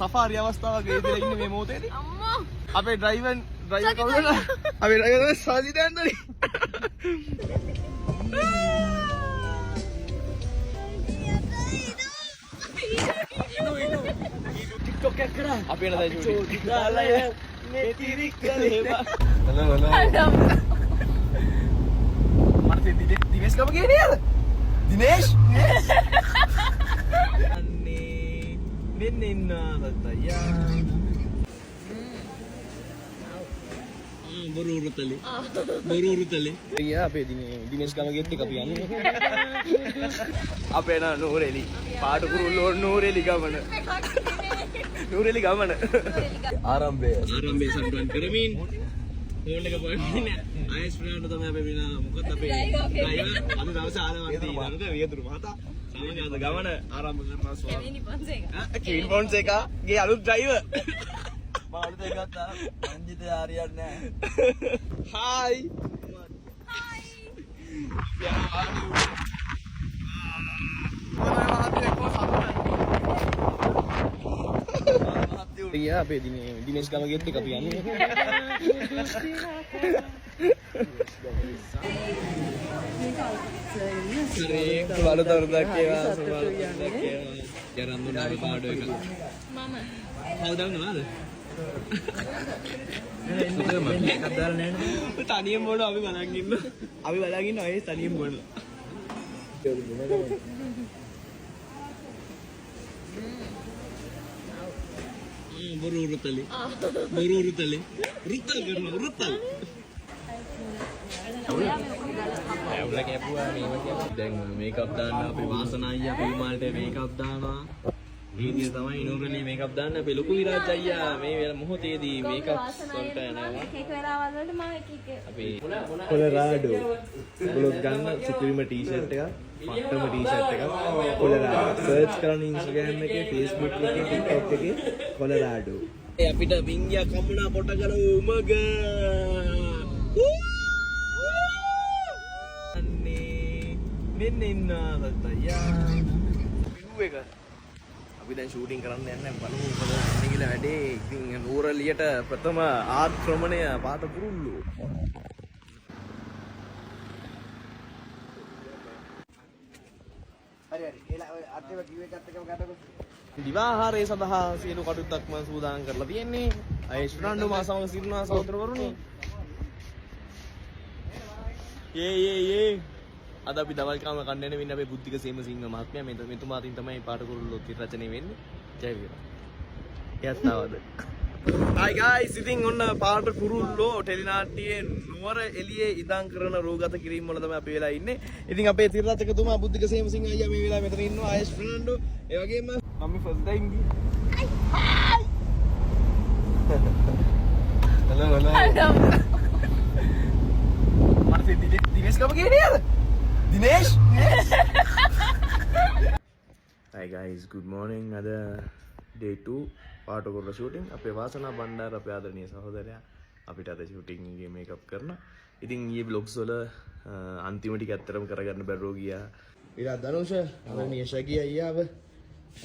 Safari අවස්ථාවක ඉඳලා ඉන්නේ මේ මොහොතේදී. අම්මා අපේ ඩ්‍රයිවර් කවුද? අපේ ඩ්‍රයිවර් සාජිත් ඇන්ටනි. TikTok එක කරා. අපි එන දැන් ෂූටින්. දාලා මේ තිරික් කලේවා. හලෝ. මට දිනේෂ් කම ගියේ නේද? දිනේෂ්? අනේ මෙන්න තත්තා බොරුරුතලි. යා අපේ දිනේෂ් ගම ගෙත් එක අපි යන්නේ. අපේ නා නූරෙලි. පාට කුරුල්ලෝ නූරෙලි ගමන. ආරම්භය සම්බන්ධ කරමින් ෆෝන් එක පොඩ්ඩක් ආයෙත් ස්ප්‍රේන්ට තමයි අපි වෙන මොකද අපේ ඩ්‍රයිවර් අද දවසේ ආලවන්ති නේද වියතුරු මහතා සමග අද ගමන ආරම්භ කරනවා කෙවින් ෆොන්සේකා ගේ අලුත් ඩ්‍රයිවර් මම අලුත් එකක් ගත්තා අන්ජිත හරියන්නේ නැහැ යා අපේ දිනේෂ් ගම ගෙත් එක අපි යන්නේ. සරේ කොළල දවරක් ඒවා ජරන්දු නාම පාඩු එක. මම කවුද නේද? සුදම එකක් දාලා නැහැ. තනියම බොන අපි බලන් ඉන්න. අය තනියම බොන. බොරුරුතලි. රුතල් කරනවා රුතල්. ඇවුලා කැපුවා දැන් මේකප් දාන්න අපි වාසනා අයියා පිළිමාල්ට මේකප් දානවා. මේ දින තමයි ඉනෝරලි මේකප් දාන්න අපි ලොකු විරාජ් අයියා මේ මොහොතේදී මේකප් වලට යනවා. එක වෙලාවල් වලට මම එක අපි කොලරාඩෝ බ්ලොග් ගන්න සුපිරිම ටී-ෂර්ට් එකක් පට්ටම ටී-ෂර්ට් එකක් කොලරාඩෝ සර්ච් කරන්න Instagram එකේ Facebook එකේ TikTok එකේ කොලරාඩෝ අපිට වින්ගියා කම්මුණා පොට කර උමග අනේ මෙන්න තත්තා පිටු එක අපි දැන් ෂූටින් කරන්න යන්නේ බලමු මොකද වෙන්නේ කියලා වැඩේ. ඉතින් නූරලියට ප්‍රථම ආක්‍රමණය පාත කුරුල්ලෝ. හරි ඒලා අර්ථව කිව්ව එකත් එකම ගන්නකො. දිවාහාරය සඳහා සියලු කටයුත්තක්ම සූදානම් කරලා තියෙන්නේ. අයේෂ් ෆර්නැන්ඩෝ මා සමග සිටිනවා සහෝදරවරුනි. යේ අද අපි දවල් කාම කන්නේන වෙන්නේ අපේ බුද්ධික සේමසිංහ මහත්මයා මෙතුමාටින් තමයි පාට කුරුල්ලෝ රචනය වෙන්නේ. ජය වේවා. යත්තාවද. Hi guys, ඉතින් ඔන්න පාට කුරුල්ලෝ ටෙලිනාට්‍යයේ නුවර එළියේ ඉදන් කරන රෝගත කිරීම වල තමයි අපි වෙලා ඉන්නේ. ඉතින් අපේ තිර රචකතුමා බුද්ධික සේමසිංහ අයියා මේ වෙලාවේ මෙතන ඉන්නවා. ආයේෂ් ෆර්නැන්ඩෝ ඒ වගේම මම ෆස්ට් ටයිම් ගියේ. හලෝ. මට දිනේෂ් කම ගියේ නේද? Dinesh? Hi guys, good morning. Ada day 2 පාට කුරුල්ලෝ shooting. අපේ වාසනා බණ්ඩාර අපේ ආදරණීය සහෝදරයා අපිට අද shooting එකේ මේකප් කරනවා. ඉතින් ඊයේ vlogs වල අන්තිම ටික ඇත්තටම කරගන්න බැරුව ගියා. ඊළඟ ධනුෂ ආදරණීය ශගී අයියාව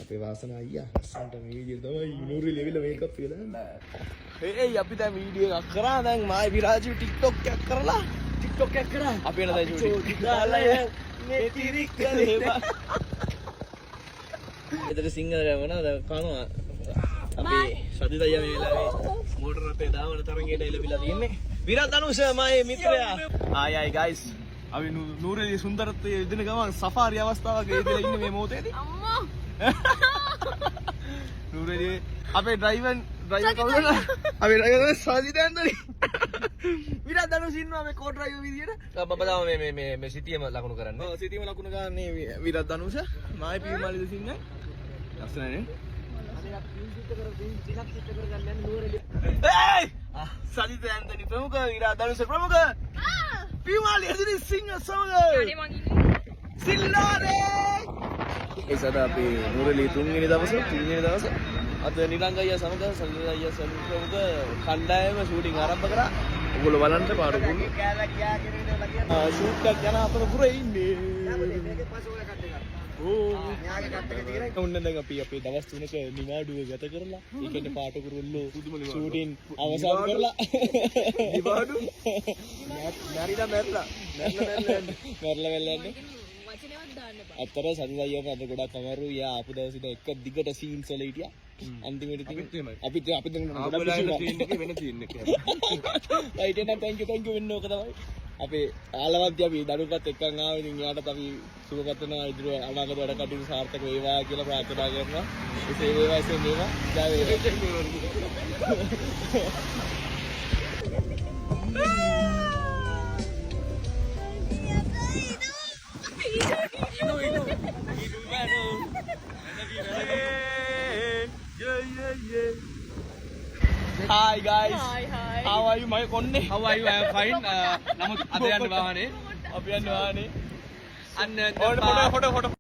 අපේ වාසනා අයියා අස්සන්ට මේ වීඩියෝ තමයි ඉනෝරි ලෙවල් මේකප් කියලා. ඒ අපි දැන් වීඩියෝ එකක් කරා දැන් මායි විරාජි TikTok එකක් කරලා අපි එන දැන් ෂූටින්. දාලා මේ තිරික් කලේවා. එතන සිංහල නේද කනවා. අපි සදිත අයියා මේ වෙලාවේ මෝටර අපේ දාවන තරංගයට එළවිලා තියෙන්නේ. විරාජ් ධනුෂ මගේ මිත්‍රයා. ආයි guys. අපි නූරෙලි සුන්දරත්වයේ ඉදින ගමන් සෆාරි අවස්ථාවක ඉඳලා ඉන්නේ මේ මොහොතේදී. අම්මා. නූරෙලි අපේ ඩ්‍රයිවර් කවුද? අපේ ඩ්‍රයිවර් සාජිත් ඇන්ටනි. විරාජ් ධනුෂ ඉන්නවා මේ කෝ ඩ්‍රයිවර් විදියට. බබදාම මේ සිටියම ලකුණු කරන්නේ. ඔව් සිටියම ලකුණු ගන්නේ විරාජ් ධනුෂ. මායි පියමාලිද සිංහයි. ලස්සනනේ. සජිත ඇන්ටනි ප්‍රමුඛ විරාජ් ධනුෂ ප්‍රමුඛ පියමාලි ඇසිරි සිංහ සමග සිල්ලාරේ. ඒ සදා අපි නූරෙලි තුන්වෙනි දවසේ අද නිරංග අයියා සමග සල්ලි අයියා සම්ප්‍රමුඛ කණ්ඩායම ෂූටින් ආරම්භ කරා. ඔයගොල්ලෝ බලන්න පාඩු කුරුල්ලෝ. ෂූට් එකක් යන අතරතුර ඉන්නේ. ඔන්න දැන් අපි අපේ දවස් 3ක නිවාඩුව ගත කරලා ඒ කියන්නේ පාටකුරුල්ලෝ ෂූටින් අවසන් කරලා නිවාඩු මැරිලා වෙල්ලන්නේ වචනවත් දාන්න බෑ. අතර සතියම අද ගොඩක් අමාරු යා ආපු දවස් ඉඳන් එක දිගට සීන්ස් වල හිටියා අන්තිමට ඉතින් අපිත් දැන් ගොඩක් සීන් එකේ වෙන සීන් එකක් right එහෙනම් thank you වෙන්න ඕක තමයි අපේ ආලවන්ති අපි දඩුපත් එක්කන් ආවේ ඉතින් යාට අපි සුබපත් වෙනවා ඉදිරිය අනාගත වැඩ කටයුතු සාර්ථක වේවා කියලා ප්‍රාර්ථනා කරනවා එසේ වේවා එසේ වේවා ජය Hi guys. Hi. How are you? මම කොන්නේ. How are you? I am fine. නමුත් අද යන්න වාහනේ. අපි යන්නේ වාහනේ. අන්න ෆොටෝ